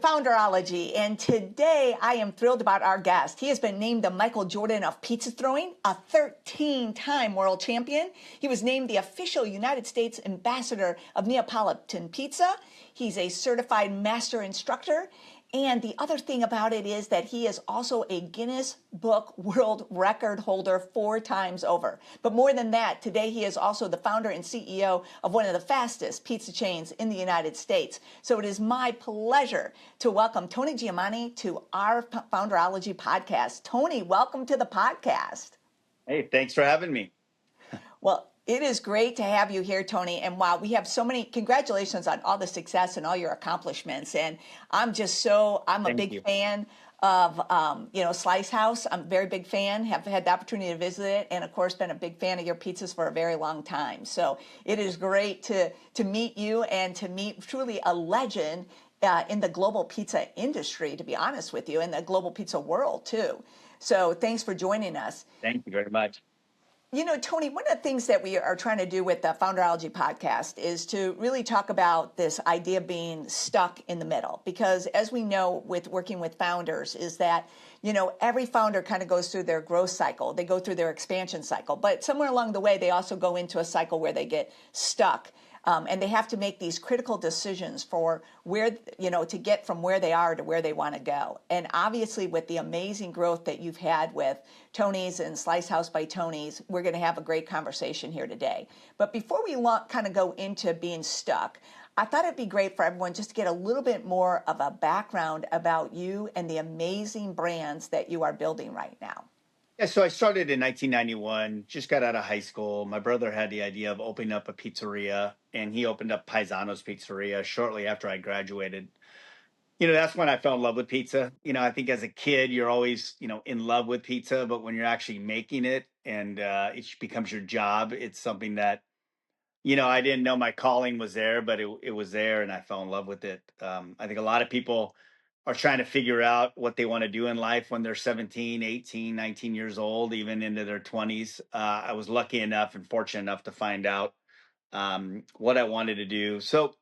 Founderology, and today I am thrilled about our guest. He has been named the Michael Jordan of pizza throwing, a 13-time world champion. He was named the official United States ambassador of Neapolitan pizza. He's a certified master instructor. And the other thing about it is that he is also a Guinness Book World Record holder 4 times over. But more than that, today he is also the founder and CEO of one of the fastest pizza chains in the United States. So it is my pleasure to welcome Tony Gemignani to our Founderology podcast. Tony, welcome to the podcast. Hey, thanks for having me. Well, it is great to have you here, Tony. And wow, we have so many congratulations on all the success and all your accomplishments. And I'm a big fan of, Slice House. I'm a very big fan, have had the opportunity to visit it, and of course, been a big fan of your pizzas for a very long time. So it is great to meet you and to meet truly a legend in the global pizza industry, to be honest with you, in the global pizza world too. So thanks for joining us. Thank you very much. You know, Tony, one of the things that we are trying to do with the Founderology podcast is to really talk about this idea of being stuck in the middle. Because as we know with working with founders is that, every founder kind of goes through their growth cycle. They go through their expansion cycle. But somewhere along the way, they also go into a cycle where they get stuck. And they have to make these critical decisions for where, to get from where they are to where they want to go. And obviously, with the amazing growth that you've had with Tony's and Slice House by Tony's, we're going to have a great conversation here today. But before we kind of go into being stuck, I thought it'd be great for everyone just to get a little bit more of a background about you and the amazing brands that you are building right now. Yeah, so I started in 1991, just got out of high school. My brother had the idea of opening up a pizzeria, and he opened up Paisano's Pizzeria shortly after I graduated. That's when I fell in love with pizza. I think as a kid, you're always, in love with pizza, but when you're actually making it and it becomes your job, it's something that, I didn't know my calling was there, but it was there, and I fell in love with it. I think a lot of people are trying to figure out what they want to do in life when they're 17, 18, 19 years old, even into their 20s. I was lucky enough and fortunate enough to find out what I wanted to do. So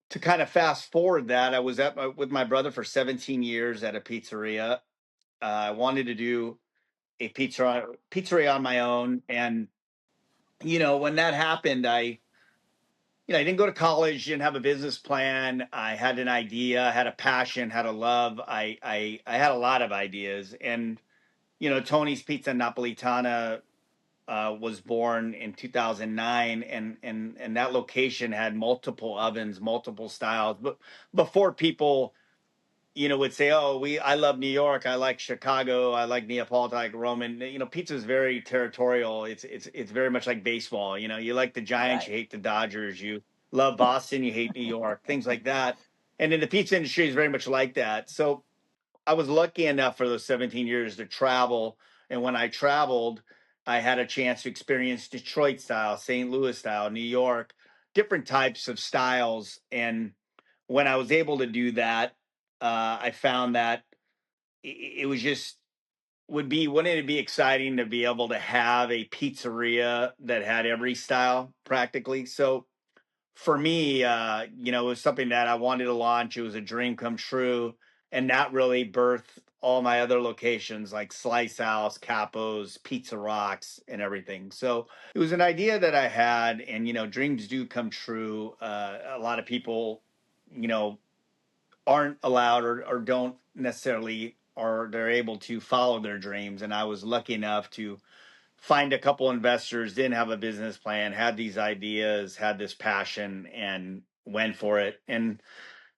to kind of fast forward that, I was with my brother for 17 years at a pizzeria. I wanted to do a pizzeria on my own. And, when that happened, I didn't go to college, didn't have a business plan. I had an idea, had a passion, had a love. I had a lot of ideas. And, Tony's Pizza Napoletana was born in 2009. And that location had multiple ovens, multiple styles. But before people, would say, oh, I love New York. I like Chicago. I like Neapolitan, I like Roman. Pizza is very territorial. It's very much like baseball. You like the Giants, Right. you hate the Dodgers. You love Boston, you hate New York, things like that. And in the pizza industry is very much like that. So I was lucky enough for those 17 years to travel. And when I traveled, I had a chance to experience Detroit style, St. Louis style, New York, different types of styles. And when I was able to do that, I found that it was just wouldn't it be exciting to be able to have a pizzeria that had every style practically? So for me, it was something that I wanted to launch. It was a dream come true, and that really birthed all my other locations like Slice House, Capo's, Pizza Rocks, and everything. So it was an idea that I had, and dreams do come true. A lot of people, you know, aren't allowed or don't necessarily or they're able to follow their dreams. And I was lucky enough to find a couple investors, didn't have a business plan, had these ideas, had this passion, and went for it. And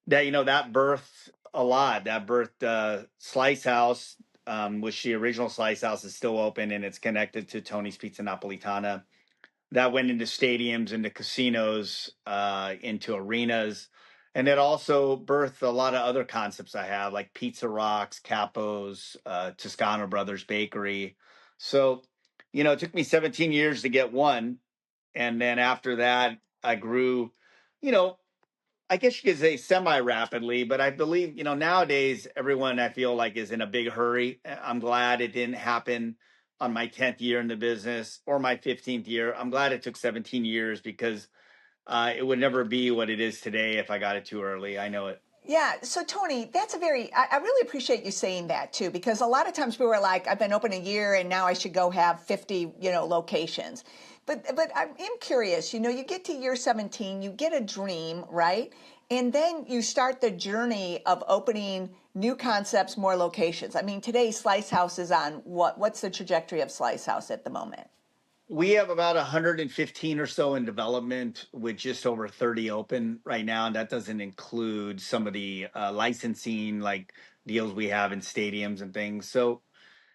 that birthed a lot. That birthed Slice House, which the original Slice House is still open and it's connected to Tony's Pizza Napolitana. That went into stadiums, into casinos, into arenas. And it also birthed a lot of other concepts I have, like Pizza Rocks, Capo's, Toscano Brothers Bakery. So, it took me 17 years to get one. And then after that, I grew, you know, I guess you could say semi-rapidly, but I believe, nowadays everyone I feel like is in a big hurry. I'm glad it didn't happen on my 10th year in the business or my 15th year. I'm glad it took 17 years because it would never be what it is today if I got it too early. I know it. Yeah. So Tony, that's a very, I really appreciate you saying that too, because a lot of times people are like, I've been open a year and now I should go have 50, locations. But I am curious, you get to year 17, you get a dream, right? And then you start the journey of opening new concepts, more locations. I mean, today Slice House is on what's the trajectory of Slice House at the moment? We have about 115 or so in development with just over 30 open right now. And that doesn't include some of the licensing like deals we have in stadiums and things. So,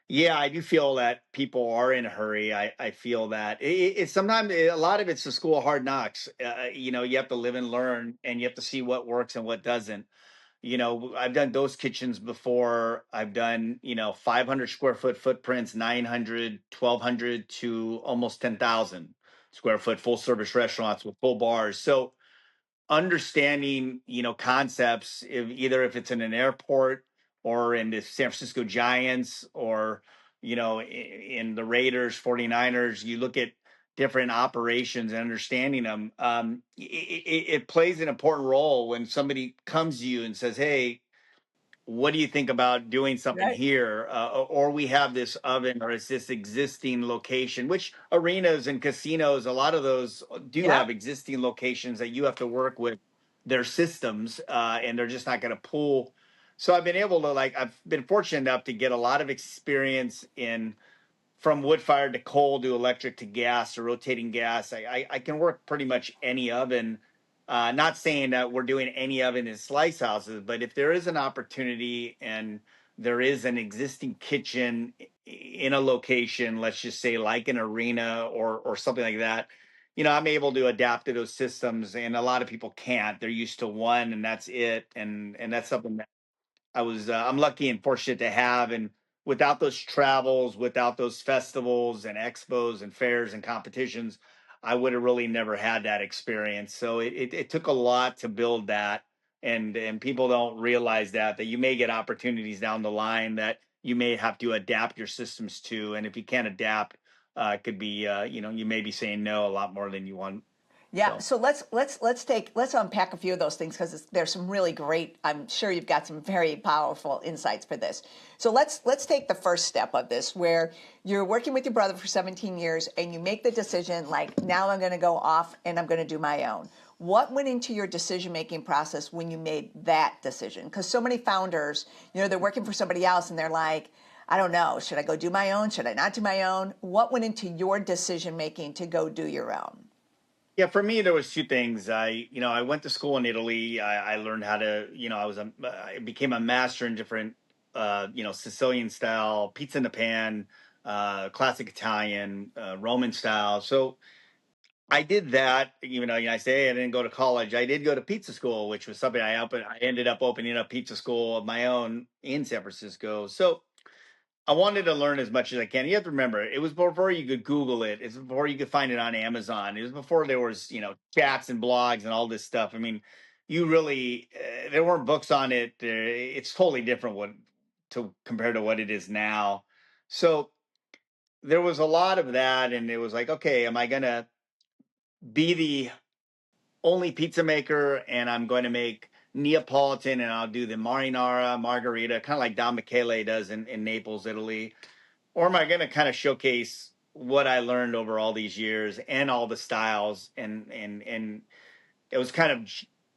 yeah, I do feel that people are in a hurry. I feel that it's sometimes a lot of it's the school of hard knocks. You have to live and learn and you have to see what works and what doesn't. I've done those kitchens before. I've done 500 square foot footprints, 900, 1,200 to almost 10,000 square foot full service restaurants with full bars. So understanding concepts, either if it's in an airport or in the San Francisco Giants or in the Raiders, 49ers, you look at different operations and understanding them. It plays an important role when somebody comes to you and says, hey, what do you think about doing something Right. here? Or we have this oven, or it's this existing location, which arenas and casinos, a lot of those do Yep. have existing locations that you have to work with their systems, and they're just not going to pull. So I've been fortunate enough to get a lot of experience in from wood fired to coal to electric to gas or rotating gas. I can work pretty much any oven. Not saying that we're doing any oven in slice houses, but if there is an opportunity and there is an existing kitchen in a location, let's just say like an arena or something like that, I'm able to adapt to those systems. And a lot of people can't. They're used to one, and that's it. And that's something that I'm lucky and fortunate to have. And without those travels, without those festivals and expos and fairs and competitions, I would have really never had that experience. So it took a lot to build that. And people don't realize that you may get opportunities down the line that you may have to adapt your systems to. And if you can't adapt, it could be, you may be saying no a lot more than you want. Yeah, So. so let's unpack a few of those things because there's some really great. I'm sure you've got some very powerful insights for this. So let's take the first step of this, where you're working with your brother for 17 years and you make the decision like now I'm going to go off and I'm going to do my own. What went into your decision making process when you made that decision? Because so many founders, they're working for somebody else and they're like, I don't know, should I go do my own? Should I not do my own? What went into your decision making to go do your own? Yeah, for me, there was two things. I went to school in Italy. I learned how to, I became a master in different, Sicilian style, pizza in the pan, classic Italian, Roman style. So I did that. Even though I say I didn't go to college, I did go to pizza school, which was something I ended up opening a pizza school of my own in San Francisco. So I wanted to learn as much as I can. You have to remember, it was before you could Google it. It's before you could find it on Amazon. It was before there was, chats and blogs and all this stuff. I mean, you really there weren't books on it. It's totally different to compare to what it is now. So there was a lot of that, and it was like, okay, am I gonna be the only pizza maker, and I'm going to make Neapolitan, and I'll do the marinara, margarita, kind of like Don Michele does in Naples, Italy, or am I going to kind of showcase what I learned over all these years and all the styles and it was kind of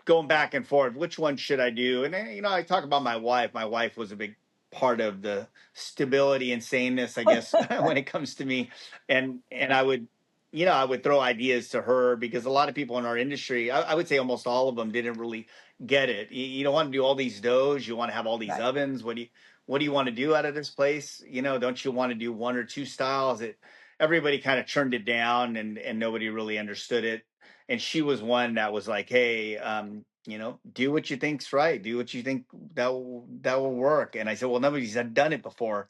going back and forth. Which one should I do? And then, I talk about my wife. My wife was a big part of the stability and saneness, I guess, when it comes to me. And I would throw ideas to her because a lot of people in our industry, I would say almost all of them didn't really get it. You don't want to do all these doughs. You want to have all these Right. ovens. What do you want to do out of this place? Don't you want to do one or two styles? Everybody kind of turned it down and nobody really understood it. And she was one that was like, hey, do what you think's right, do what you think that will work. And I said, well, nobody's done it before.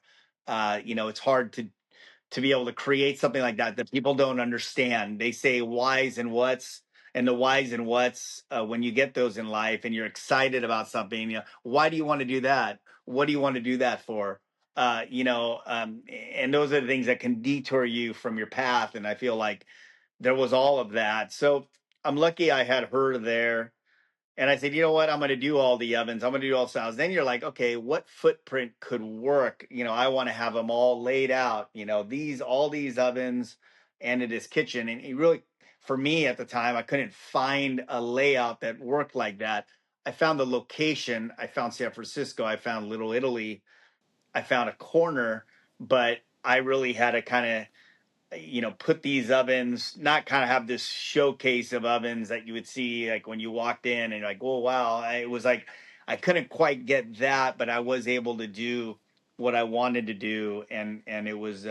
It's hard to be able to create something like that people don't understand. They say whys and whats, and the whys and whats, when you get those in life and you're excited about something, why do you want to do that? What do you want to do that for? And those are the things that can detour you from your path. And I feel like there was all of that. So I'm lucky I had her there. And I said, you know what? I'm going to do all the ovens. I'm going to do all styles. Then you're like, okay, what footprint could work? I want to have them all laid out, all these ovens and in this kitchen. And it really, for me at the time, I couldn't find a layout that worked like that. I found the location. I found San Francisco. I found Little Italy. I found a corner, but I really had to kind of put these ovens, not kind of have this showcase of ovens that you would see like when you walked in and you're like, oh wow. It was like I couldn't quite get that, but I was able to do what I wanted to do. And it was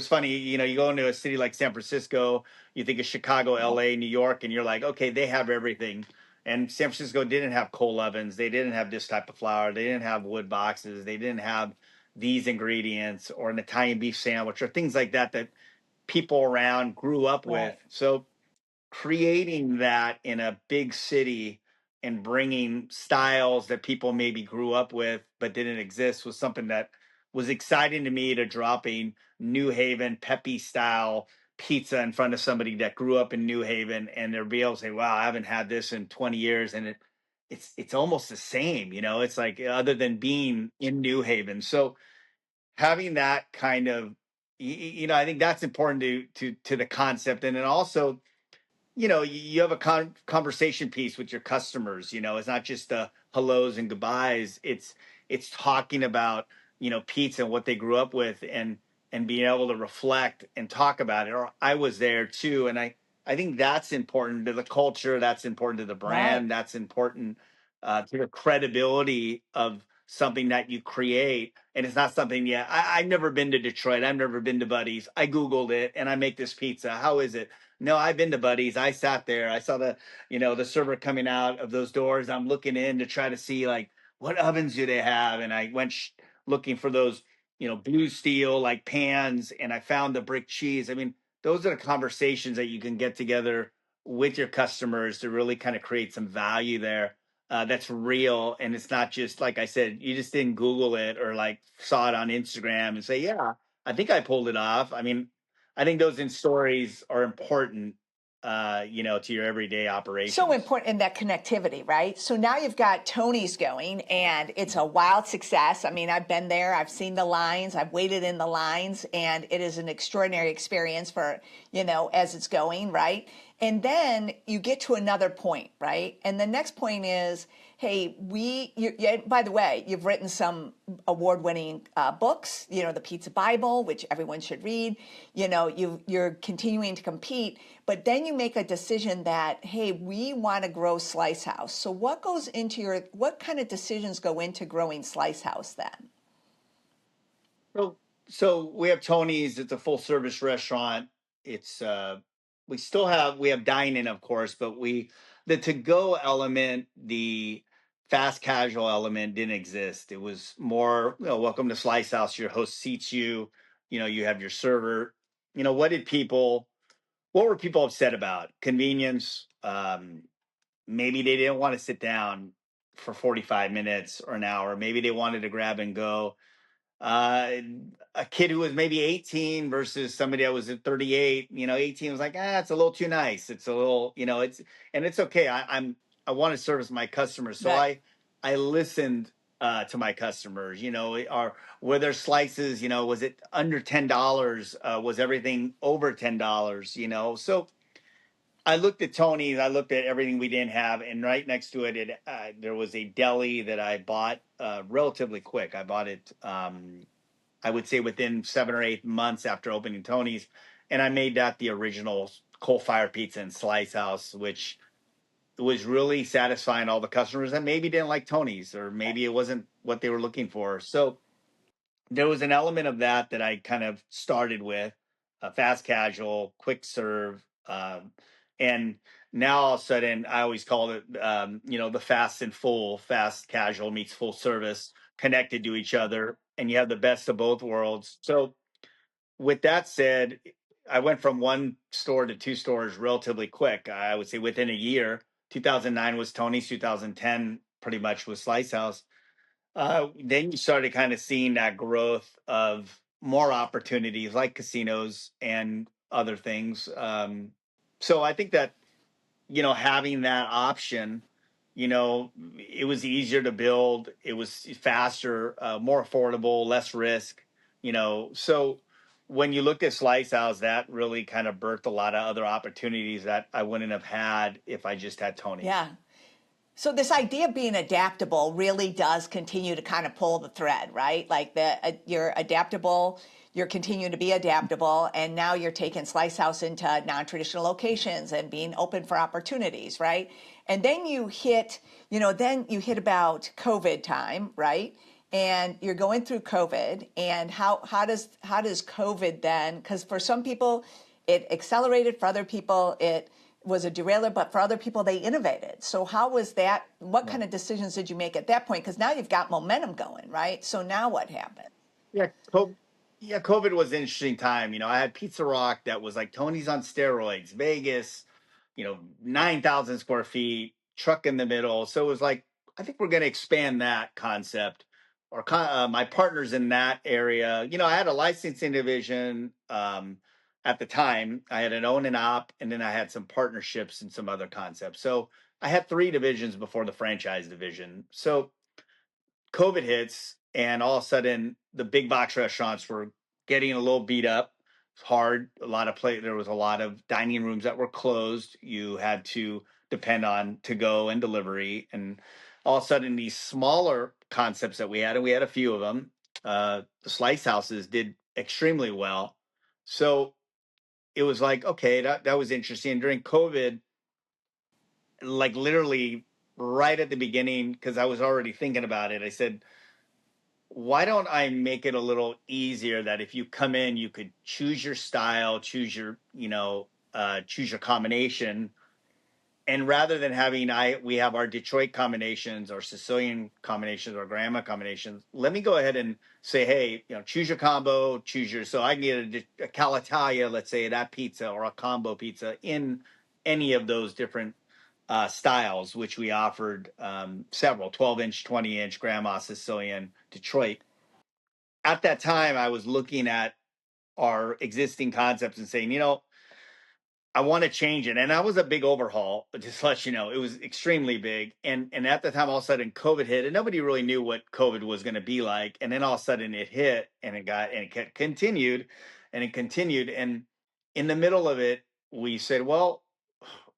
funny, you go into a city like San Francisco, you think of Chicago, LA, New York, and you're like, okay, they have everything. And San Francisco didn't have coal ovens, they didn't have this type of flour, they didn't have wood boxes, they didn't have these ingredients or an Italian beef sandwich or things like that people around grew up with. Right. So creating that in a big city and bringing styles that people maybe grew up with but didn't exist was something that was exciting to me, to dropping New Haven peppy style pizza in front of somebody that grew up in New Haven, and they'll be able to say, wow, I haven't had this in 20 years. And it's almost the same, it's like, other than being in New Haven. So having that kind of, I think that's important to the concept. And then also, you have a conversation piece with your customers. It's not just the hellos and goodbyes. It's talking about, pizza and what they grew up with, and being able to reflect and talk about it. Or I was there too, and I think that's important to the culture. That's important to the Right. brand. That's important to the credibility of something that you create. And it's not something. Yeah, I've never been to Detroit. I've never been to Buddy's. I googled it and I make this pizza. How is it? No, I've been to Buddy's. I sat there. I saw the server coming out of those doors. I'm looking in to try to see like what ovens do they have, and I went looking for those, blue steel like pans, and I found the brick cheese. I mean, those are the conversations that you can get together with your customers to really kind of create some value there. That's real, and it's not just like I said. You just didn't Google it or like saw it on Instagram and say, "Yeah, I think I pulled it off." I mean, I think those in stories are important, to your everyday So operations. important in that connectivity, right? So now you've got Tony's going, and it's a wild success. I mean, I've been there, I've seen the lines, I've waited in the lines, and it is an extraordinary experience for, as it's going, right? And then you get to another point, right? And the next point is, hey, by the way, you've written some award-winning books, the Pizza Bible, which everyone should read. You're continuing to compete, but then you make a decision that, hey, we want to grow Slice House. So what kind of decisions go into growing Slice House then? So, so we have Tony's. It's a full service restaurant. It's we have dining, of course, but the to go element, the fast casual element didn't exist. It was more, welcome to Slice House. Your host seats you. You have your server. What were people upset about? Convenience. Maybe they didn't want to sit down for 45 minutes or an hour. Maybe they wanted to grab and go. uh, a kid who was maybe 18 versus somebody that was at 38. 18 was like, it's a little too nice. It's a little, and it's okay. I want to service my customers. So Right. I listened to my customers, or were there slices, was it under $10? Was everything over $10? So I looked at Tony's, I looked at everything we didn't have, and right next to it, there was a deli that I bought relatively quick. I bought it, I would say, within 7 or 8 months after opening Tony's, and I made that the original coal fire pizza and slice house, which was really satisfying all the customers that maybe didn't like Tony's, or maybe it wasn't what they were looking for. So there was an element of that I kind of started with, fast casual, quick serve, and now all of a sudden I always call it, the fast and full. Fast casual meets full service, connected to each other, and you have the best of both worlds. So with that said, I went from one store to two stores relatively quick. I would say within a year. 2009 was Tony's. 2010 pretty much was Slice House. Then you started kind of seeing that growth of more opportunities like casinos and other things. So I think that, having that option it was easier to build. It was faster, more affordable, less risk. So when you looked at Slice House, that really kind of birthed a lot of other opportunities that I wouldn't have had if I just had Tony's. Yeah. So this idea of being adaptable really does continue to kind of pull the thread, right? Like you're adaptable, you're continuing to be adaptable, and now you're taking Slice House into non-traditional locations and being open for opportunities, right? And then then you hit about COVID time, right? And you're going through COVID, and how does COVID then? Because for some people, it accelerated. For other people, it was a derailer, but for other people, they innovated. So how was that? What kind of decisions did you make at that point? Because now you've got momentum going, right? So now what happened? Yeah, COVID was an interesting time. I had Pizza Rock that was like Tony's on steroids, Vegas, 9,000 square feet, truck in the middle. So it was like, I think we're going to expand that concept. My partners in that area, I had a licensing division at the time. I had an own and op, and then I had some partnerships and some other concepts. So I had three divisions before the franchise division. So COVID hits, and all of a sudden the big box restaurants were getting a little beat up. It's hard. There was a lot of dining rooms that were closed. You had to depend on to go and delivery, and all of a sudden these smaller concepts that we had, and we had a few of them. The slice houses did extremely well, so it was like, okay, that was interesting. During COVID, like literally right at the beginning, because I was already thinking about it, I said, why don't I make it a little easier that if you come in, you could choose your style, choose your combination. And rather than we have our Detroit combinations or Sicilian combinations or grandma combinations, let me go ahead and say, hey, choose your combo, so I can get a Calitalia, let's say that pizza, or a combo pizza in any of those different styles, which we offered several 12-inch, 20-inch, grandma, Sicilian, Detroit. At that time, I was looking at our existing concepts and saying, I want to change it. And that was a big overhaul, but just to let you know, it was extremely big. And at the time, all of a sudden COVID hit, and nobody really knew what COVID was going to be like. And then all of a sudden it hit, and it continued, and it continued. And in the middle of it, we said, well,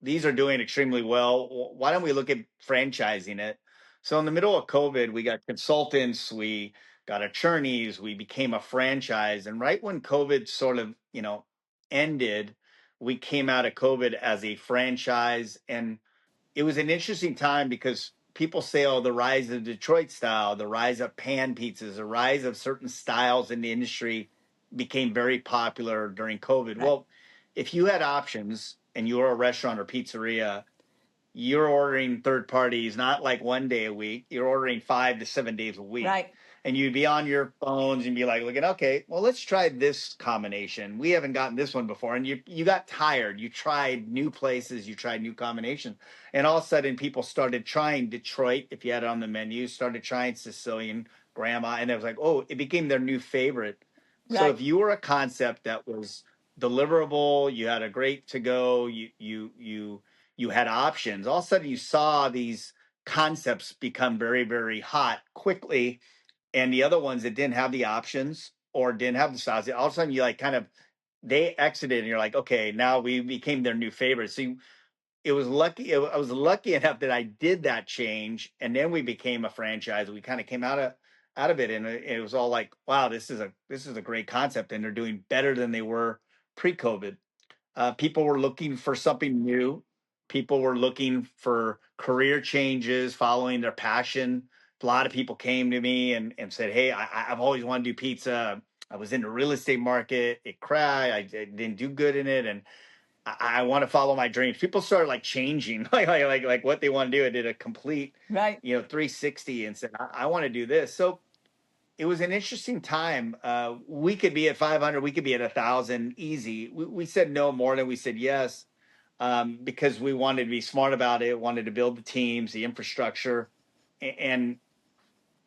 these are doing extremely well. Why don't we look at franchising it? So in the middle of COVID, we got consultants, we got attorneys, we became a franchise. And right when COVID sort of, ended, we came out of COVID as a franchise. And it was an interesting time because people say, oh, the rise of Detroit style, the rise of pan pizzas, the rise of certain styles in the industry became very popular during COVID. Right. Well, if you had options and you were a restaurant or pizzeria, you're ordering third parties, not like one day a week, you're ordering 5 to 7 days a week. Right. And you'd be on your phones and be like, looking, okay, well, let's try this combination. We haven't gotten this one before. And you got tired. You tried new places, you tried new combinations. And all of a sudden, people started trying Detroit, if you had it on the menu, started trying Sicilian, grandma. And it was like, oh, it became their new favorite. So Right. if you were a concept that was deliverable, you had a great to go, you had options. All of a sudden, you saw these concepts become very, very hot quickly, and the other ones that didn't have the options or didn't have the styles, all of a sudden you like kind of they exited, and you're like, okay, now we became their new favorite. So it was lucky. I was lucky enough that I did that change, and then we became a franchise. We kind of came out of it, and it was all like, wow, this is a great concept, and they're doing better than they were pre-COVID. People were looking for something new. People were looking for career changes, following their passion. A lot of people came to me and said, hey, I've always wanted to do pizza. I was in the real estate market. It crashed. I didn't do good in it. And I want to follow my dreams. People started like changing, like what they want to do. I did a complete, Right. 360 and said, I want to do this. So it was an interesting time. We could be at 500, we could be at 1,000 easy. We said no more than we said yes, because we wanted to be smart about it, wanted to build the teams, the infrastructure. And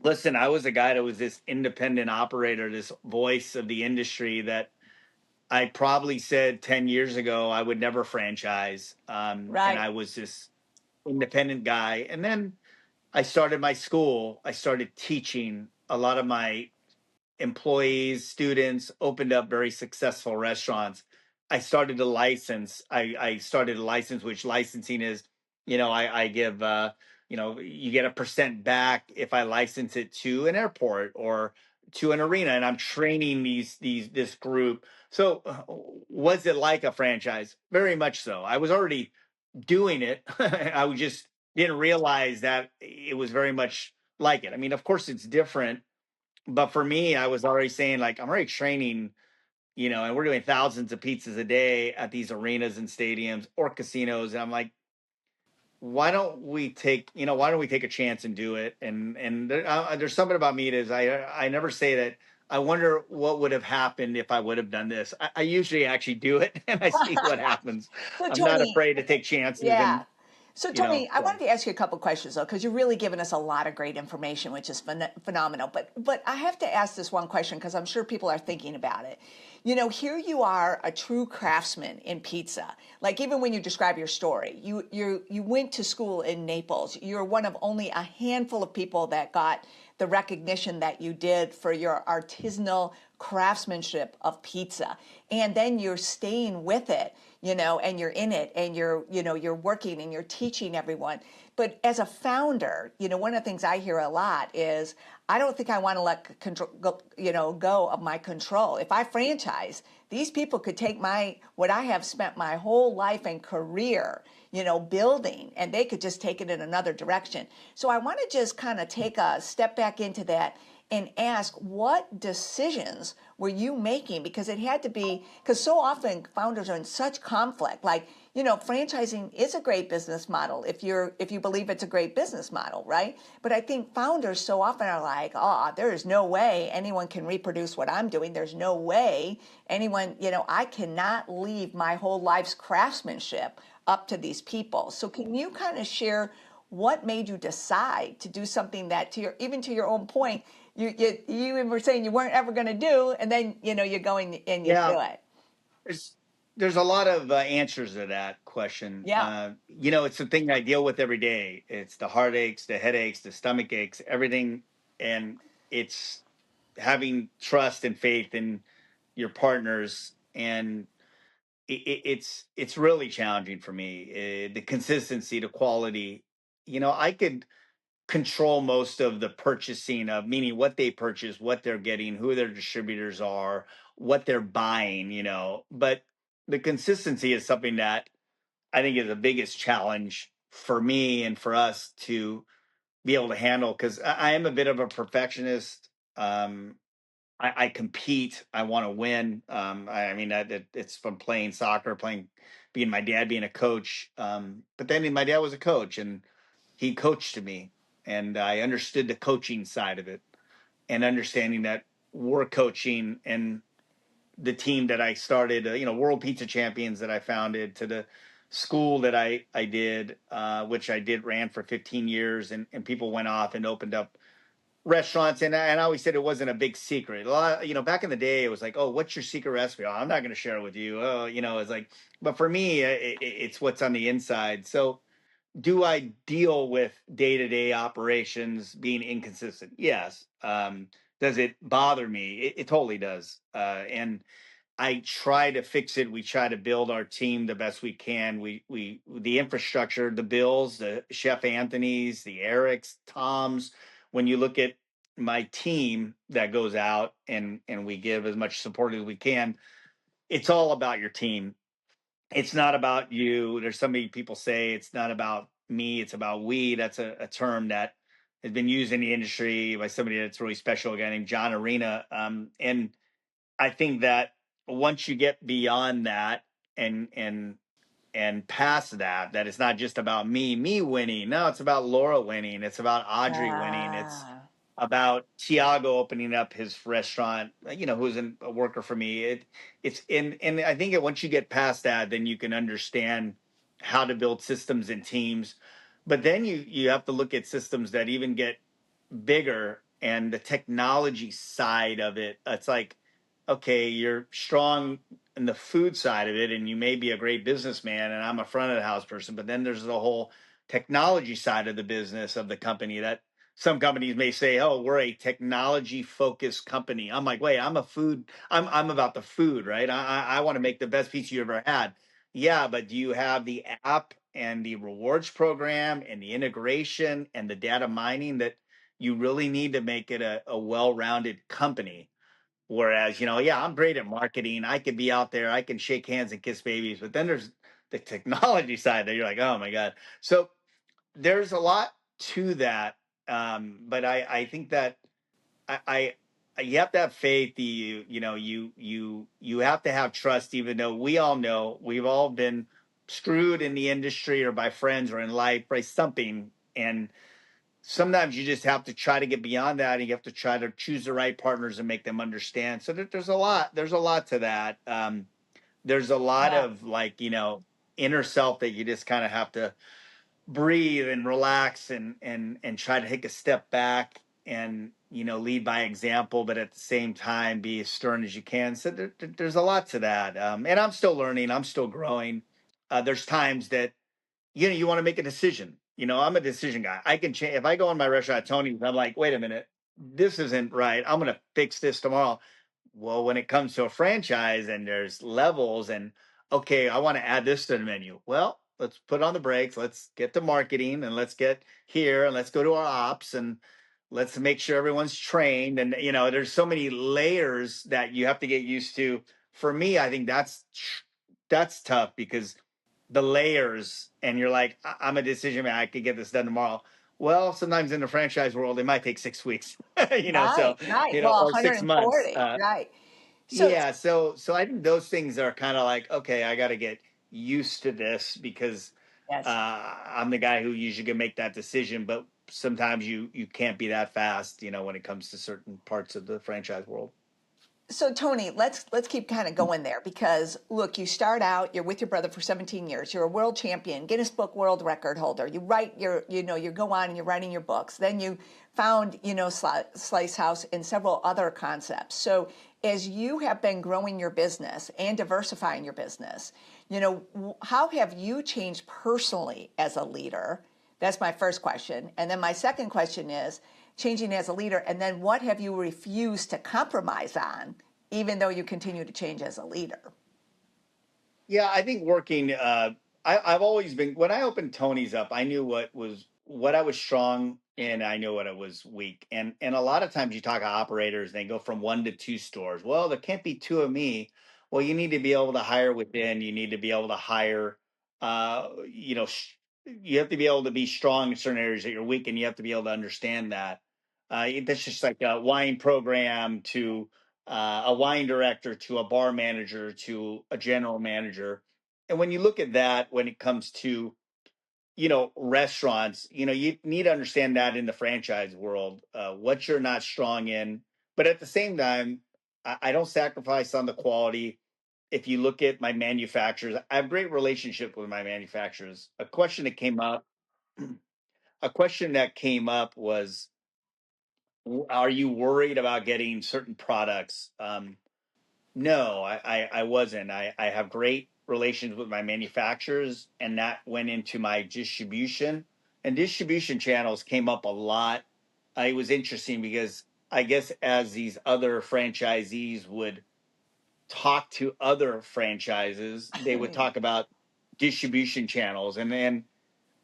listen, I was a guy that was this independent operator, this voice of the industry that I probably said 10 years ago I would never franchise. And Right. I was just independent guy. And then I started my school. I started teaching. A lot of my employees, students, opened up very successful restaurants. I started to license. I started a license, which licensing is, I give, you get a percent back if I license it to an airport or to an arena, and I'm training this group. So, was it like a franchise? Very much so. I was already doing it. I just didn't realize that it was very much like it. I mean, of course, it's different, but for me, I was already saying, like, I'm already training, and we're doing thousands of pizzas a day at these arenas and stadiums or casinos. And I'm like, why don't we take a chance and do it? And there's something about me that is, I never say that. I wonder what would have happened if I would have done this. I usually actually do it and I see what happens. So I'm not Tony, afraid to take chances yeah. and, So, Tony, I so wanted to ask you a couple questions though, because you're really giving us a lot of great information, which is phenomenal. But I have to ask this one question because I'm sure people are thinking about it. Here you are, a true craftsman in pizza. Like even when you describe your story, you went to school in Naples. You're one of only a handful of people that got the recognition that you did for your artisanal craftsmanship of pizza, and then you're staying with it, and you're in it, and you're working and you're teaching everyone. But as a founder, one of the things I hear a lot is, I don't think I want to let control go of my control. If I franchise, these people could take what I have spent my whole life and career, building, and they could just take it in another direction. So I want to just kind of take a step back into that and ask, what decisions were you making? Because it had to be, because so often founders are in such conflict. Like, franchising is a great business model if you believe it's a great business model, right? But I think founders so often are like, oh, there is no way anyone can reproduce what I'm doing. There's no way anyone, I cannot leave my whole life's craftsmanship up to these people. So can you kind of share what made you decide to do something that, even to your own point, you were saying you weren't ever going to do, and then you're going and you yeah, do it. there's there's a lot of answers to that question. Yeah. It's the thing I deal with every day. It's the heartaches, the headaches, the stomach aches, everything, and it's having trust and faith in your partners. And it's really challenging for me. The consistency, the quality. I could control most of the purchasing of, meaning what they purchase, what they're getting, who their distributors are, what they're buying, but the consistency is something that I think is the biggest challenge for me and for us to be able to handle, because I am a bit of a perfectionist. I compete. I want to win. I mean, it's from playing soccer, being my dad, being a coach. But then my dad was a coach, and he coached me, and I understood the coaching side of it, and understanding that we're coaching, and the team that I started, World Pizza Champions that I founded, to the school that I did, which ran for 15 years, and people went off and opened up restaurants. And I always said it wasn't a big secret. A lot, back in the day, it was like, oh, what's your secret recipe? Oh, I'm not going to share it with you. Oh, it's like, but for me, it's what's on the inside. So, do I deal with day to day operations being inconsistent? Yes. Does it bother me? It totally does. And I try to fix it. We try to build our team the best we can. The infrastructure, the Bills, the Chef Anthony's, the Erics, Tom's. When you look at my team that goes out, and we give as much support as we can, it's all about your team. It's not about you. There's so many people say it's not about me, it's about we. That's a term that has been used in the industry by somebody that's really special, a guy named John Arena. And I think that once you get beyond that, and past that, that it's not just about me winning. No, it's about Laura winning. It's about Audrey winning. It's Ah, about Tiago opening up his restaurant, who's a worker for me. And I think that once you get past that, then you can understand how to build systems and teams. But then you have to look at systems that even get bigger, and the technology side of it. It's like, okay, you're strong in the food side of it, and you may be a great businessman, and I'm a front of the house person, but then there's the whole technology side of the business of the company. That some companies may say, "Oh, we're a technology focused company." I'm like, "Wait, I'm about the food, right? I want to make the best pizza you ever had." Yeah, but do you have the app and the rewards program and the integration and the data mining that you really need to make it a well-rounded company? Whereas, yeah, I'm great at marketing. I could be out there, I can shake hands and kiss babies, but then there's the technology side that you're like, oh my God. So there's a lot to that. But I think that you have to have faith. You have to have trust, even though we all know we've all been screwed in the industry or by friends or in life by something. And sometimes you just have to try to get beyond that, and you have to try to choose the right partners and make them understand. So there's a lot to that. There's a lot Yeah. of, like, inner self that you just kind of have to breathe and relax and try to take a step back and lead by example, but at the same time be as stern as you can. So there's a lot to that, and I'm still learning, I'm still growing. There's times that you want to make a decision. I'm a decision guy. I can change if I go in my restaurant at Tony's. I'm like, wait a minute, this isn't right. I'm going to fix this tomorrow. Well, when it comes to a franchise and there's levels and, okay, I want to add this to the menu. Well, let's put on the brakes. Let's get to marketing and let's get here and let's go to our ops and let's make sure everyone's trained. And, there's so many layers that you have to get used to. For me, I think that's tough because the layers, and you're like, I'm a decision man. I could get this done tomorrow. Well, sometimes in the franchise world, it might take 6 weeks, Right, so, right. Well, or 6 months. 140, right. So, Yeah, so I think those things are kind of like, okay, I got to get used to this because yes. I'm the guy who usually can make that decision, but sometimes you can't be that fast, when it comes to certain parts of the franchise world. So Tony, let's keep kind of going there because look, you start out, you're with your brother for 17 years. You're a world champion, Guinness Book World Record holder. You write you go on and you're writing your books. Then you found, Slice House and several other concepts. So as you have been growing your business and diversifying your business, how have you changed personally as a leader? That's my first question. And then my second question is changing as a leader, and then what have you refused to compromise on, even though you continue to change as a leader? Yeah, I think working. I've always been, when I opened Tony's up, I knew what I was strong in. I knew what I was weak, and a lot of times you talk to operators, and they go from 1 to 2 stores. Well, there can't be two of me. Well, you need to be able to hire within. You need to be able to hire. You have to be able to be strong in certain areas that you're weak, and you have to be able to understand that. That's just like a wine program to a wine director to a bar manager to a general manager. And when you look at that, when it comes to, restaurants, you need to understand that in the franchise world, what you're not strong in. But at the same time, I don't sacrifice on the quality. If you look at my manufacturers, I have great relationship with my manufacturers. A question that came up was, are you worried about getting certain products? No, I wasn't. I have great relations with my manufacturers, and that went into my distribution. And distribution channels came up a lot. It was interesting because I guess as these other franchisees would talk to other franchises, they would talk about distribution channels. And then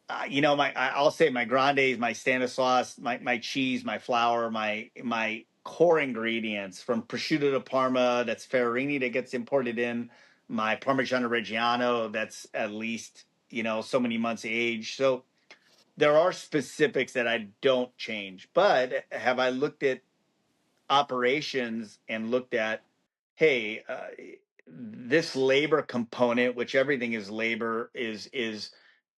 I'll say my grandes, my Stanislaus, my cheese, my flour, my core ingredients from prosciutto de Parma, that's Ferrarini that gets imported in, my Parmigiano Reggiano that's at least so many months age. So there are specifics that I don't change. But have I looked at operations and looked at, hey, this labor component, which everything is labor, is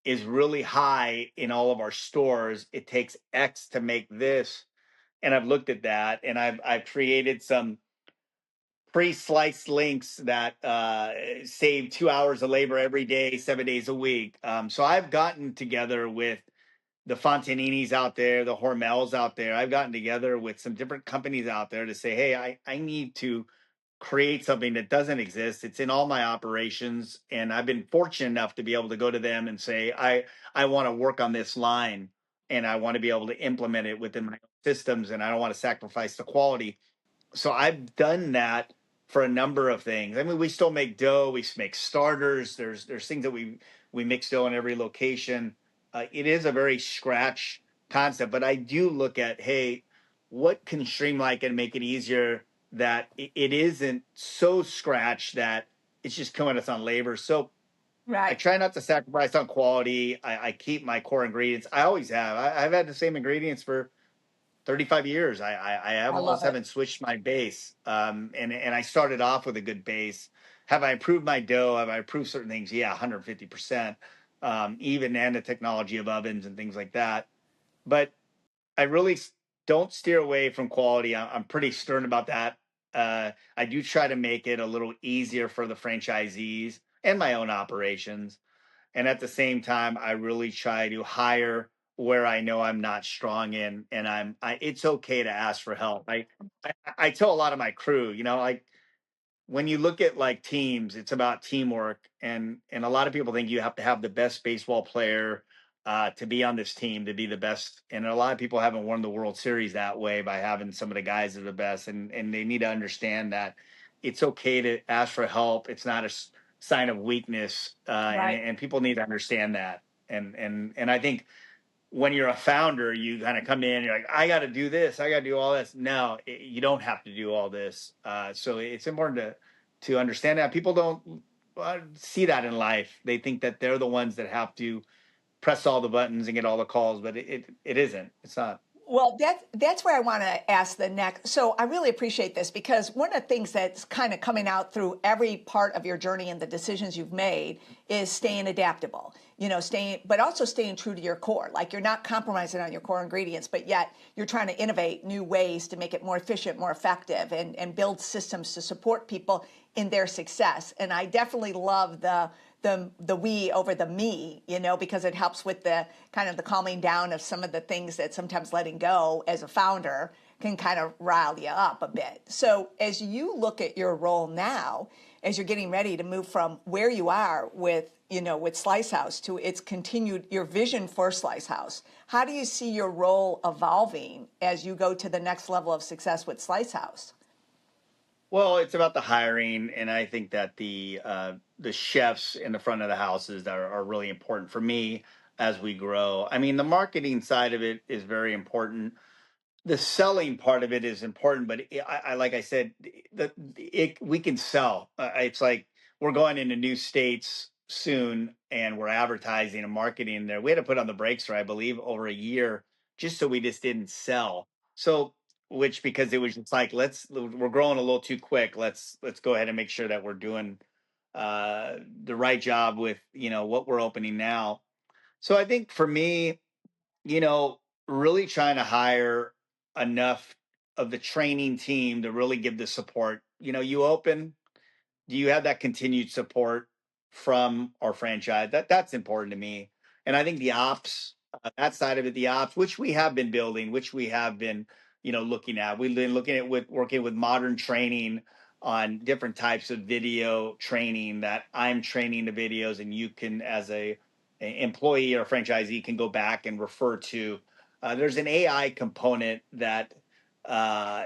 really high in all of our stores. It takes X to make this, and I've looked at that, and I've created some pre-sliced links that save 2 hours of labor every day, 7 days a week. So I've gotten together with the Fontaninis out there, the Hormels out there. I've gotten together with some different companies out there to say, hey, I need to create something that doesn't exist. It's in all my operations, and I've been fortunate enough to be able to go to them and say, I want to work on this line, and I want to be able to implement it within my systems, and I don't want to sacrifice the quality. So I've done that for a number of things. I mean, we still make dough, we make starters. There's things that we mix dough in every location. It is a very scratch concept, but I do look at, hey, what can streamline and make it easier that it isn't so scratch that it's just killing us on labor. So I Right. try not to sacrifice on quality. I keep my core ingredients. I always have. I've had the same ingredients for 35 years. I I love almost it. haven't switched my base. And I started off with a good base. Have I improved my dough? Have I improved certain things? Yeah, 150%. Even and the technology of ovens and things like that. But I really don't steer away from quality. I'm pretty stern about that. I do try to make it a little easier for the franchisees and my own operations, and at the same time I really try to hire where I know I'm not strong in, and it's okay to ask for help. I tell a lot of my crew, like, when you look at like teams, it's about teamwork, and a lot of people think you have to have the best baseball player to be on this team, to be the best, and a lot of people haven't won the World Series that way by having some of the guys that are the best, and they need to understand that it's okay to ask for help. It's not a sign of weakness, Right. and people need to understand that. And I think when you're a founder, you kind of come in, you're like, I got to do this, I got to do all this. No, you don't have to do all this. So it's important to understand that people don't see that in life. They think that they're the ones that have to press all the buttons and get all the calls, but it isn't. It's not. Well, that's where I want to ask the next. So I really appreciate this because one of the things that's kind of coming out through every part of your journey and the decisions you've made is staying adaptable. But also staying true to your core. Like you're not compromising on your core ingredients, but yet you're trying to innovate new ways to make it more efficient, more effective, and build systems to support people in their success. And I definitely love the we over the me, because it helps with the kind of the calming down of some of the things that sometimes letting go as a founder can kind of rile you up a bit. So as you look at your role now, as you're getting ready to move from where you are with Slice House to its continued your vision for Slice House, how do you see your role evolving as you go to the next level of success with Slice House? Well, it's about the hiring, and I think that the chefs in the front of the houses that are really important for me as we grow. I mean, the marketing side of it is very important. The selling part of it is important, but I like I said, we can sell. It's like we're going into new states soon, and we're advertising and marketing there. We had to put on the brakes for, I believe, over a year just so we just didn't sell. So, which, because it was just like, we're growing a little too quick. Let's go ahead and make sure that we're doing the right job with what we're opening now. So I think for me, you know, really trying to hire enough of the training team to really give the support. You open, do you have that continued support from our franchise? That's important to me. And I think the ops, that side of it, the ops, which we have been building, which we have been, looking at. We've been looking at working with modern training on different types of video training that I'm training the videos, and you can, as a employee or franchisee, can go back and refer to. There's an AI component that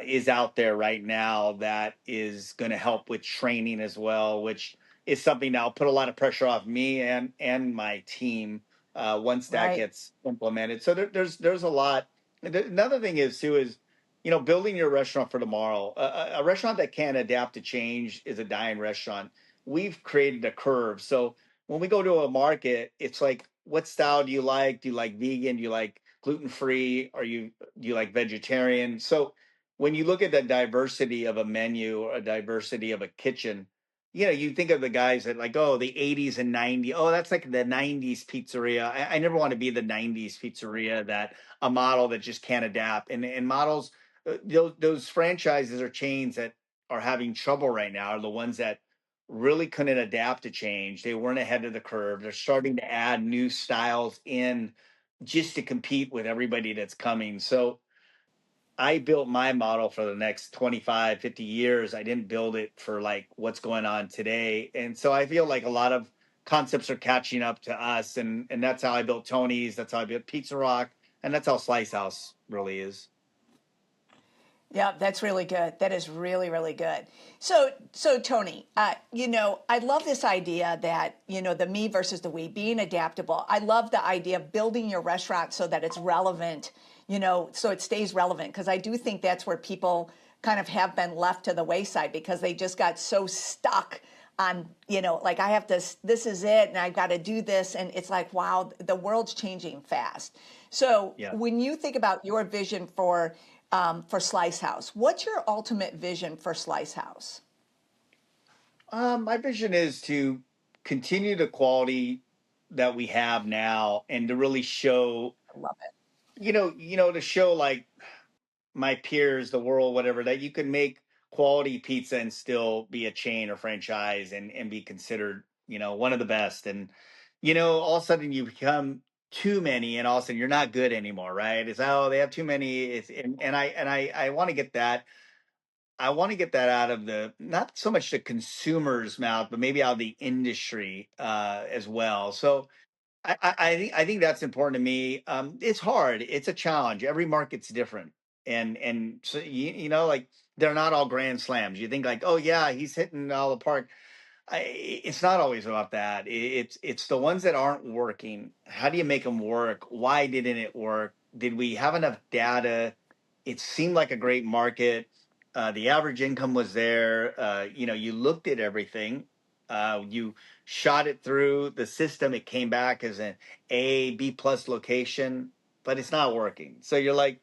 is out there right now that is going to help with training as well, which is something that'll put a lot of pressure off me and my team once that Right. gets implemented. So there's a lot. Another thing is too is building your restaurant for tomorrow. A restaurant that can't adapt to change is a dying restaurant. We've created a curve, so when we go to a market, it's like, what style do you like? Do you like vegan? Do you like gluten free? Do you like vegetarian? So when you look at the diversity of a menu or a diversity of a kitchen, you think of the guys that like, oh, the 80s and 90s. Oh, that's like the 90s pizzeria. I never want to be the 90s pizzeria, that a model that just can't adapt. And models, those franchises or chains that are having trouble right now are the ones that really couldn't adapt to change. They weren't ahead of the curve. They're starting to add new styles in just to compete with everybody that's coming. So I built my model for the next 25, 50 years. I didn't build it for like what's going on today. And so I feel like a lot of concepts are catching up to us. And that's how I built Tony's. That's how I built Pizza Rock. And that's how Slice House really is. Yeah, that's really good. That is really, really good. So Tony, I love this idea that, the me versus the we, being adaptable. I love the idea of building your restaurant so that it's relevant, so it stays relevant. Because I do think that's where people kind of have been left to the wayside because they just got so stuck on, like I have this is it, and I've got to do this. And it's like, wow, the world's changing fast. So Yeah. when you think about your vision for Slice House, what's your ultimate vision for Slice House? My vision is to continue the quality that we have now and to really show, I love it. to show like my peers, the world, whatever, that you can make quality pizza and still be a chain or franchise and be considered, one of the best. And, all of a sudden you become too many and all of a sudden you're not good anymore, right? It's, oh, they have too many. I want to get that. I want to get that out of the, not so much the consumer's mouth, but maybe out of the industry as well. So I think that's important to me. It's hard. It's a challenge. Every market's different, and so like they're not all grand slams. You think like, oh yeah, he's hitting all the park. It's not always about that. It's the ones that aren't working. How do you make them work? Why didn't it work? Did we have enough data? It seemed like a great market. The average income was there. You looked at everything. You shot it through the system. It came back as an A, B plus location, but it's not working. So you're like,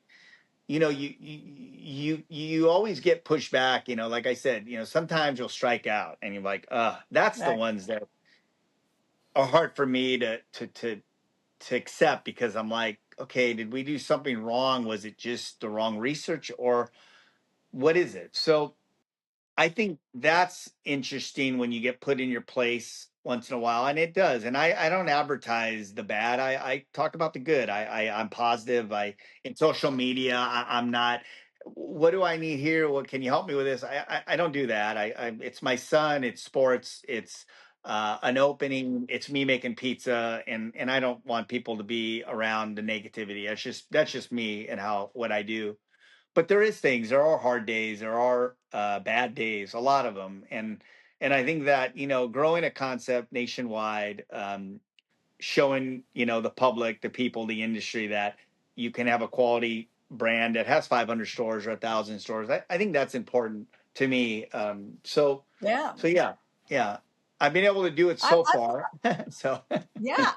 you always get pushed back. Like I said, sometimes you'll strike out, and you're like, that's the Right. ones that are hard for me to accept because I'm like, okay, did we do something wrong? Was it just the wrong research, or what is it? So I think that's interesting when you get put in your place once in a while, and it does. And I don't advertise the bad. I talk about the good. I'm positive. In social media, I'm not. What do I need here? What can you help me with this? I don't do that. It's my son. It's sports. It's an opening. It's me making pizza, and I don't want people to be around the negativity. That's just me and how what I do. But there is things. There are hard days. There are bad days. A lot of them. And I think that growing a concept nationwide, showing the public, the people, the industry that you can have a quality brand that has 500 stores or 1,000 stores. I think that's important to me. Yeah. So yeah, yeah. I've been able to do it I, so I far. So yeah.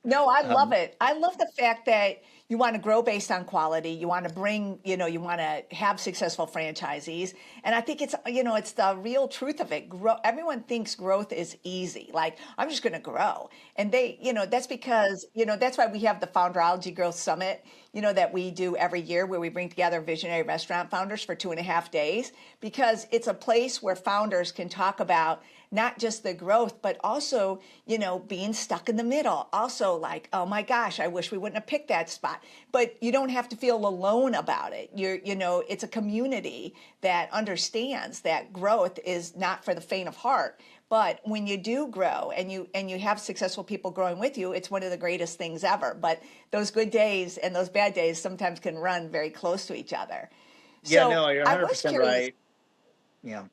No, I love um, it. I love the fact that you want to grow based on quality. You want to bring, you want to have successful franchisees. And I think it's the real truth of it. Everyone thinks growth is easy. Like, I'm just going to grow. And that's because, that's why we have the Founderology Growth Summit, that we do every year where we bring together visionary restaurant founders for 2.5 days, because it's a place where founders can talk about not just the growth, but also, being stuck in the middle. Also, like, oh my gosh, I wish we wouldn't have picked that spot. But you don't have to feel alone about it. It's a community that understands that growth is not for the faint of heart. But when you do grow and you have successful people growing with you, it's one of the greatest things ever. But those good days and those bad days sometimes can run very close to each other. yeah, So no, you're I was 100% curious. right. Yeah.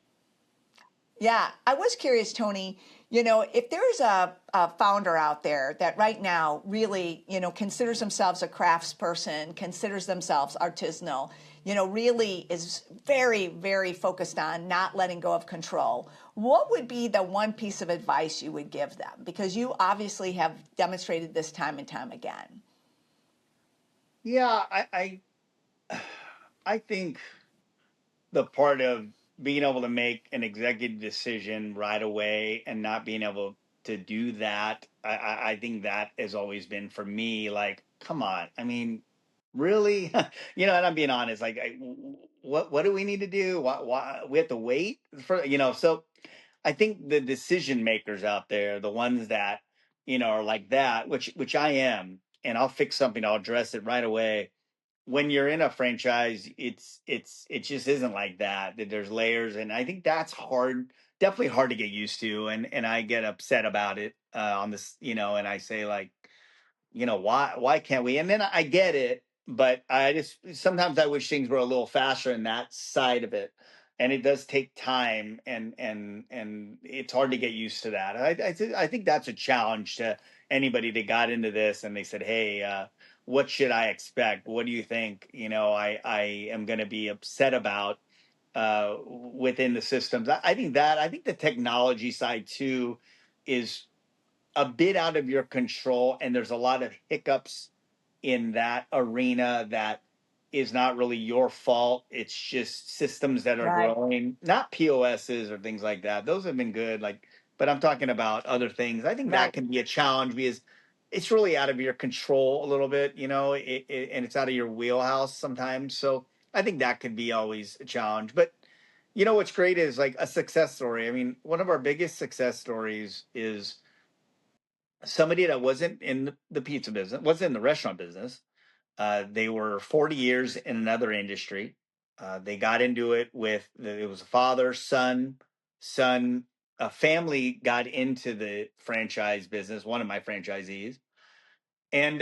Yeah, I was curious, Tony, if there's a founder out there that right now really, considers themselves a craftsperson, considers themselves artisanal, really is very, very focused on not letting go of control, what would be the one piece of advice you would give them? Because you obviously have demonstrated this time and time again. Yeah, I think the part of being able to make an executive decision right away and not being able to do that, I think that has always been for me like, come on, I mean, really, and I'm being honest, like, what do we need to do? Why we have to wait for So I think the decision makers out there, the ones that are like that, which I am, and I'll fix something, I'll address it right away. when you're in a franchise, it just isn't like that. That there's layers, and I think that's hard, definitely hard to get used to, and I get upset about it on this, and I say like, why can't we? And then I get it, but I just sometimes I wish things were a little faster in that side of it, and it does take time, and it's hard to get used to that. I think that's a challenge to anybody that got into this and they said, hey, what should I expect? What do you think? I am going to be upset about within the systems. I think the technology side too is a bit out of your control, and there's a lot of hiccups in that arena that is not really your fault. It's just systems that are Right. growing, not POSs or things like that. Those have been good, but I'm talking about other things. I think that Right. can be a challenge because it's really out of your control a little bit, and it's out of your wheelhouse sometimes. So I think that could be always a challenge. But what's great is like a success story. I mean, one of our biggest success stories is somebody that wasn't in the pizza business, wasn't in the restaurant business. They were 40 years in another industry. They got into it it was a father, son, a family got into the franchise business, one of my franchisees, and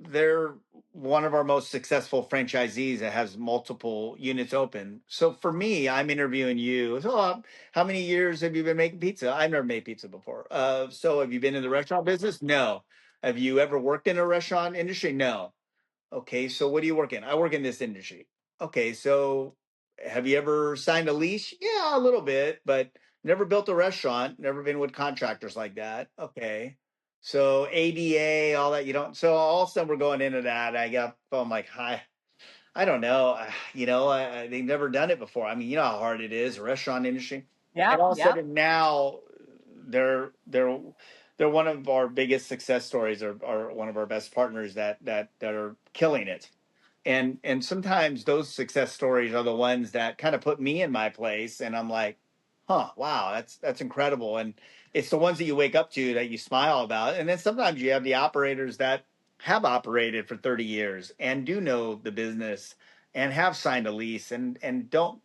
they're one of our most successful franchisees that has multiple units open. So for me, I'm interviewing you. So, how many years have you been making pizza? I've never made pizza before. So have you been in the restaurant business? No. Have you ever worked in a restaurant industry? No. Okay, so what do you work in? I work in this industry. Okay, so have you ever signed a lease? Yeah, a little bit, but never built a restaurant, never been with contractors like that. Okay. So ADA, all that, so all of a sudden we're going into that. I'm like, hi, I don't know. They've never done it before. I mean, you know how hard it is, the restaurant industry. And Yep. all of a Yep. sudden now they're one of our biggest success stories, or one of our best partners that are killing it. And sometimes those success stories are the ones that kind of put me in my place, and I'm like, huh, wow, that's incredible. And it's the ones that you wake up to that you smile about. And then sometimes you have the operators that have operated for 30 years and do know the business and have signed a lease and don't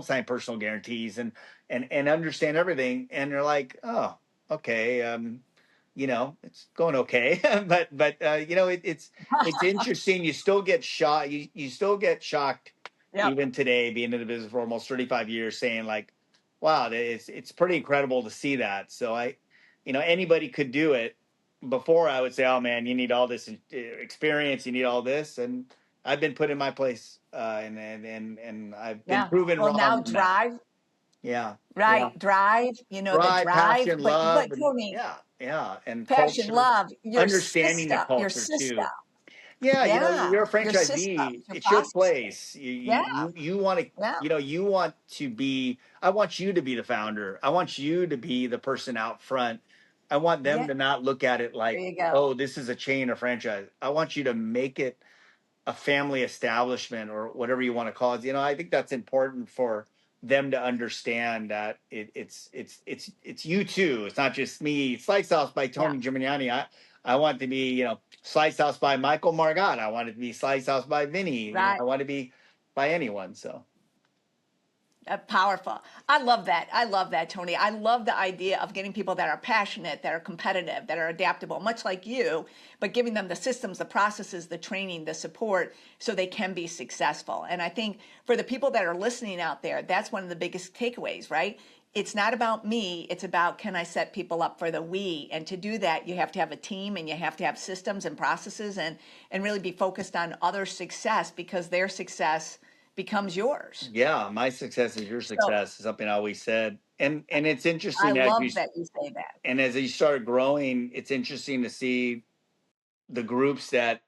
sign personal guarantees and understand everything, and they're like, oh, okay, it's going okay. But it's interesting. You still get shot. You still get shocked Yep. even today, being in the business for almost 35 years, saying like, wow, it's pretty incredible to see that. So anybody could do it. Before I would say, oh man, you need all this experience, you need all this, and I've been put in my place, and I've been Yeah. proven Well, wrong now on that. drive. Yeah, yeah. Right. Drive. The Right, drive. passion, But love, and Tony, yeah, and passion, culture, love, your understanding the system, your culture system. too. Yeah, Yeah. you're a Your systems, franchisee. your It's your processes. place. Yeah. You want to, Yeah. you want to be. I want you to be the founder. I want you to be the person out front. I want them Yeah. to not look at it There like, you go. oh, this is a chain or franchise. I want you to make it a family establishment, or whatever you want to call it. I think that's important for them to understand that it's you too. It's not just me. Slice House by Yeah. Tony Gemignani. I want it to be, Slice House by Michael Margot. I want it to be Slice House by Vinny. Right. I want to be by anyone. So Powerful. I love that. I love that, Tony. I love the idea of getting people that are passionate, that are competitive, that are adaptable, much like you, but giving them the systems, the processes, the training, the support so they can be successful. And I think for the people that are listening out there, that's one of the biggest takeaways, right? It's not about me, it's about can I set people up for the we. And to do that, you have to have a team and you have to have systems and processes and really be focused on other success because their success becomes yours. yeah, my success is your So success is something I always said. And it's I interesting love that you say that. as you start growing, it's interesting to see the groups that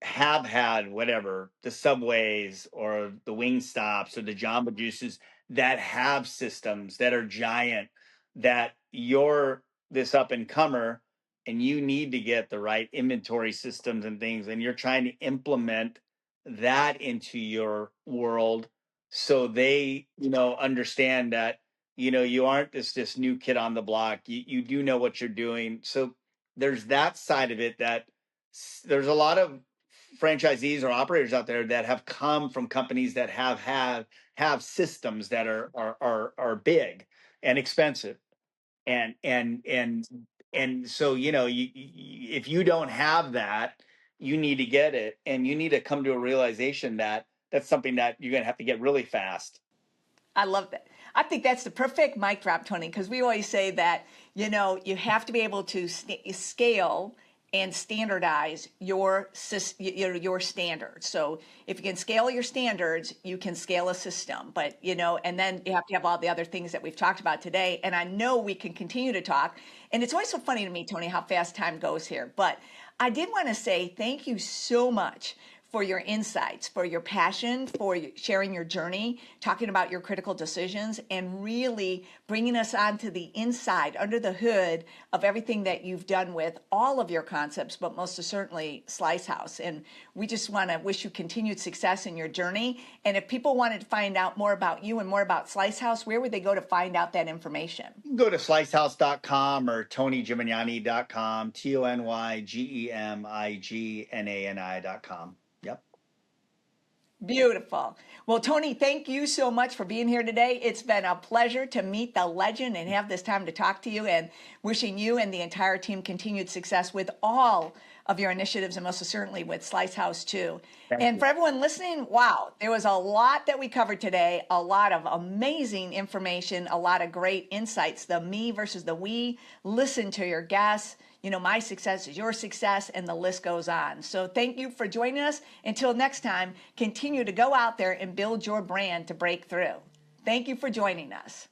have had whatever the Subways or the Wing Stops or the Jamba Juices that have systems that are giant, that you're this up and comer and you need to get the right inventory systems and things, and you're trying to implement that into your world so they understand that you aren't this new kid on the block. You do know what you're doing. So there's that side of it, that there's a lot of franchisees or operators out there that have come from companies that have systems that are big and expensive, and so if you don't have that, you need to get it, and you need to come to a realization that that's something that you're going to have to get really fast. I love that. I think that's the perfect mic drop, Tony, because we always say that, you have to be able to scale and standardize your standards. So if you can scale your standards, you can scale a system. But, and then you have to have all the other things that we've talked about today. And I know we can continue to talk. And it's always so funny to me, Tony, how fast time goes here. But I did want to say thank you so much for your insights, for your passion, for sharing your journey, talking about your critical decisions, and really bringing us onto the inside, under the hood of everything that you've done with all of your concepts, but most certainly Slice House. And we just want to wish you continued success in your journey. And if people wanted to find out more about you and more about Slice House, where would they go to find out that information? You can go to slicehouse.com or tonygemignani.com, TonyGemignani.com. Yep. Beautiful. Well, Tony, thank you so much for being here today. It's been a pleasure to meet the legend and have this time to talk to you, and wishing you and the entire team continued success with all of your initiatives, and most certainly with Slice House too. And for everyone listening, wow, there was a lot that we covered today, a lot of amazing information, a lot of great insights, the me versus the we. Listen to your guests. My success is your success, and the list goes on. So thank you for joining us. Until next time, continue to go out there and build your brand to break through. Thank you for joining us.